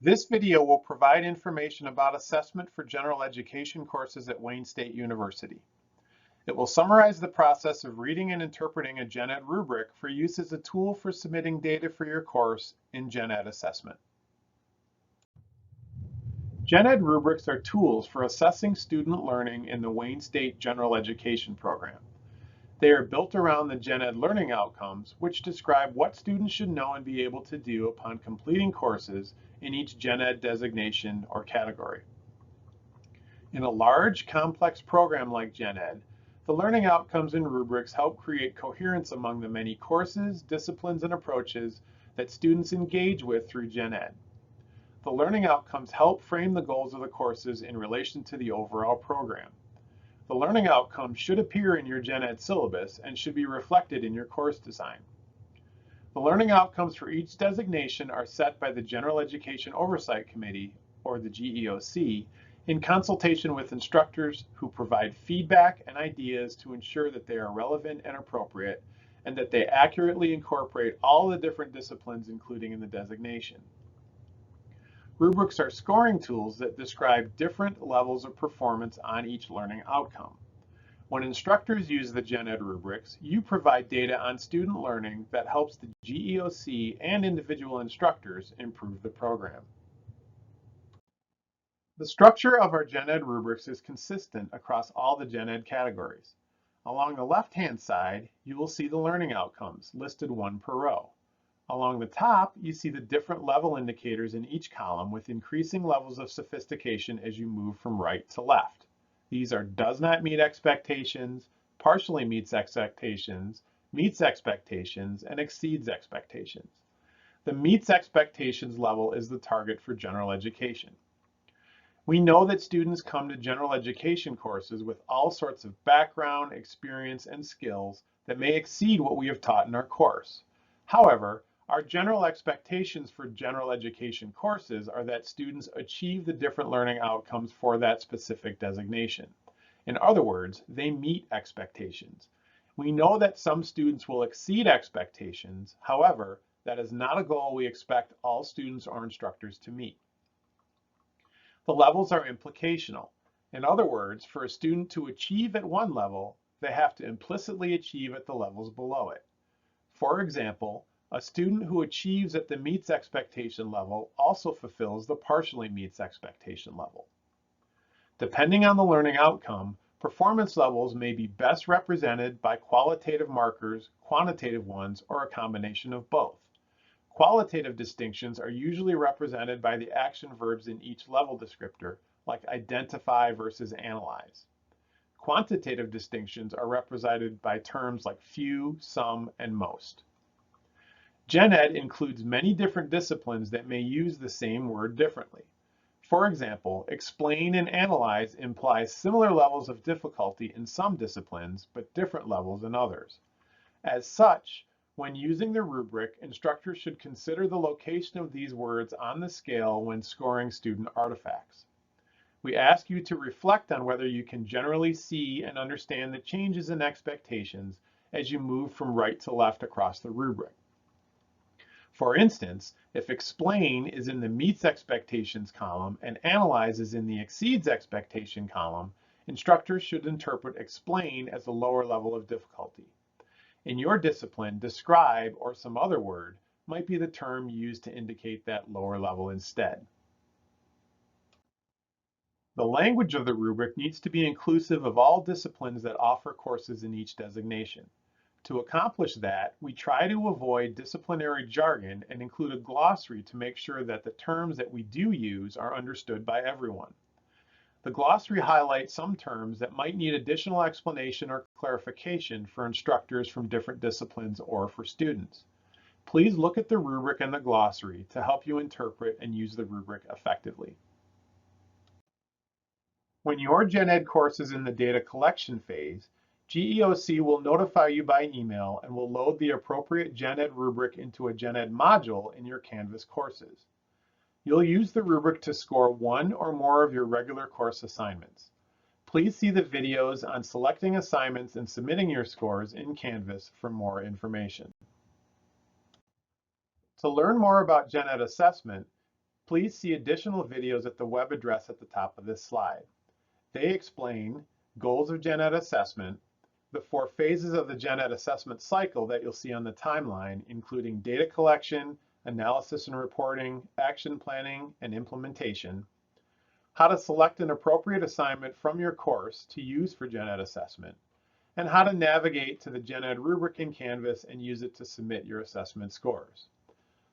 This video will provide information about assessment for general education courses at Wayne State University. It will summarize the process of reading and interpreting a Gen Ed rubric for use as a tool for submitting data for your course in Gen Ed assessment. Gen Ed rubrics are tools for assessing student learning in the Wayne State General Education program. They are built around the Gen Ed learning outcomes, which describe what students should know and be able to do upon completing courses in each Gen Ed designation or category. In a large, complex program like Gen Ed, the learning outcomes and rubrics help create coherence among the many courses, disciplines, and approaches that students engage with through Gen Ed. The learning outcomes help frame the goals of the courses in relation to the overall program. The learning outcomes should appear in your Gen Ed syllabus and should be reflected in your course design. The learning outcomes for each designation are set by the General Education Oversight Committee, or the GEOC, in consultation with instructors who provide feedback and ideas to ensure that they are relevant and appropriate, and that they accurately incorporate all the different disciplines including in the designation. Rubrics are scoring tools that describe different levels of performance on each learning outcome. When instructors use the Gen Ed rubrics, you provide data on student learning that helps the GEOC and individual instructors improve the program. The structure of our Gen Ed rubrics is consistent across all the Gen Ed categories. Along the left-hand side, you will see the learning outcomes, listed one per row. Along the top, you see the different level indicators in each column with increasing levels of sophistication as you move from right to left. These are does not meet expectations, partially meets expectations, meets expectations, and exceeds expectations. The meets expectations level is the target for general education. We know that students come to general education courses with all sorts of background, experience, and skills that may exceed what we have taught in our course. However, our general expectations for general education courses are that students achieve the different learning outcomes for that specific designation. In other words, they meet expectations. We know that some students will exceed expectations. However, that is not a goal we expect all students or instructors to meet. The levels are implicational. In other words, for a student to achieve at one level, they have to implicitly achieve at the levels below it. For example, a student who achieves at the meets expectation level also fulfills the partially meets expectation level. Depending on the learning outcome, performance levels may be best represented by qualitative markers, quantitative ones, or a combination of both. Qualitative distinctions are usually represented by the action verbs in each level descriptor, like identify versus analyze. Quantitative distinctions are represented by terms like few, some, and most. Gen Ed includes many different disciplines that may use the same word differently. For example, explain and analyze implies similar levels of difficulty in some disciplines, but different levels in others. As such, when using the rubric, instructors should consider the location of these words on the scale when scoring student artifacts. We ask you to reflect on whether you can generally see and understand the changes in expectations as you move from right to left across the rubric. For instance, if explain is in the meets expectations column and analyze is in the exceeds expectation column, instructors should interpret explain as a lower level of difficulty. In your discipline, describe or some other word might be the term used to indicate that lower level instead. The language of the rubric needs to be inclusive of all disciplines that offer courses in each designation. To accomplish that, we try to avoid disciplinary jargon and include a glossary to make sure that the terms that we do use are understood by everyone. The glossary highlights some terms that might need additional explanation or clarification for instructors from different disciplines or for students. Please look at the rubric and the glossary to help you interpret and use the rubric effectively. When your Gen Ed course is in the data collection phase, GEOC will notify you by email and will load the appropriate Gen Ed rubric into a Gen Ed module in your Canvas courses. You'll use the rubric to score one or more of your regular course assignments. Please see the videos on selecting assignments and submitting your scores in Canvas for more information. To learn more about Gen Ed assessment, please see additional videos at the web address at the top of this slide. They explain goals of gen ed assessment, the 4 phases of the gen ed assessment cycle that you'll see on the timeline, including data collection, analysis and reporting, action planning, and implementation, how to select an appropriate assignment from your course to use for gen ed assessment, and how to navigate to the gen ed rubric in Canvas and use it to submit your assessment scores.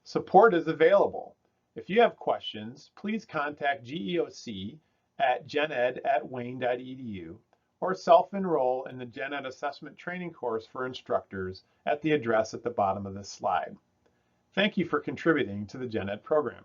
Support is available. If you have questions, please contact GEOC at gened@wayne.edu or self-enroll in the Gen Ed Assessment Training course for instructors at the address at the bottom of this slide. Thank you for contributing to the Gen Ed program.